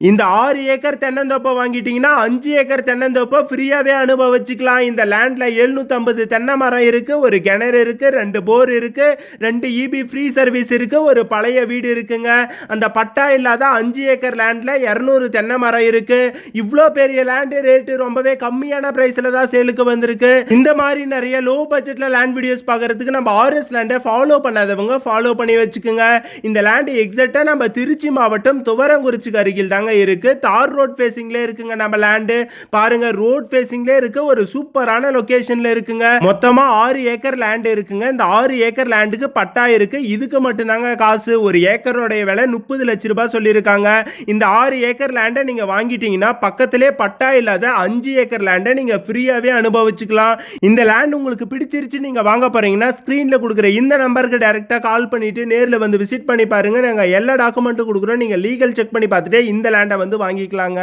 இந்த 6 acre தென்னந்தோப்பை வாங்கிட்டீங்கன்னா 5 acre தென்னந்தோப்பை ஃப்ரீயாவே அனுபவிச்சுக்கலாம். இந்த லேண்ட்ல 750 தென்னை மரம் இருக்கு, ஒரு கிணறு இருக்கு, 2 போர் இருக்கு, 2 இபி ஃப்ரீ சர்வீஸ் இருக்கு, ஒரு பழைய வீடு இருக்குங்க. அந்த பட்டா இல்லாத 5 ஏக்கர் லேண்ட்ல 200 தென்னை மரம் இருக்கு. இவ்வளோ பெரிய லேண்டு ரேட்டு ரொம்பவே கம்மியான பிரைஸ்ல தான் சேலுக்கு வந்திருக்கு. இந்த மாதிரி நிறைய லோ பட்ஜெட்ல லேண்ட் வீடியோஸ் பார்க்கறதுக்கு நம்ம ஆர்எஸ் லேண்டை ஃபாலோ பண்ணாதவங்க ஃபாலோ பண்ணி வச்சுக்கோங்க. இந்த லேண்டு எக்ஸாக்டா நம்ம திருச்சி மாவட்டம் துவரங்குறிச்சிக்கு அருகில் தாங்க இருக்கு. தார் ரோட் ஃபேசிங்ல இருக்குங்க நம்ம லேண்டு. பாருங்க, ரோட் ஃபேசிங்ல இருக்கு, ஒரு சூப்பரான லொகேஷன்ல இருக்குங்க. மொத்தமா 6 ஏக்கர் லேண்ட் இருக்குங்க. இந்த 6 ஏக்கர் லேண்டுக்கு பட்டா இருக்கு. இதுக்கு மட்டும் தாங்க காசு. ஒரு ஏக்கரோட விலை 30 லட்சம் ரூபாய் சொல்லியிருக்காங்க. இந்த 6 ஏக்கர் லேண்டை நீங்க வாங்கிட்டீங்கன்னா பக்கத்திலே பட்டா இல்லாத 5 ஏக்கர் லேண்டை நீங்க ஃப்ரீயாவே அனுபவிச்சுக்கலாம். இந்த லேண்ட் உங்களுக்கு பிடிச்சிருச்சு நீங்க வாங்க போறீங்கன்னா ஸ்கிரீன்ல கொடுக்குற இந்த நம்பருக்கு டைரக்டா கால் பண்ணிட்டு நேர்ல வந்து விசிட் பண்ணி பாருங்க. நாங்க எல்லா டாக்குமெண்ட்டும் கொடுக்குறோம். நீங்க லீகல் செக் பண்ணி பார்த்துட்டு இந்த லேண்டை வந்து வாங்கிக்கலாங்க.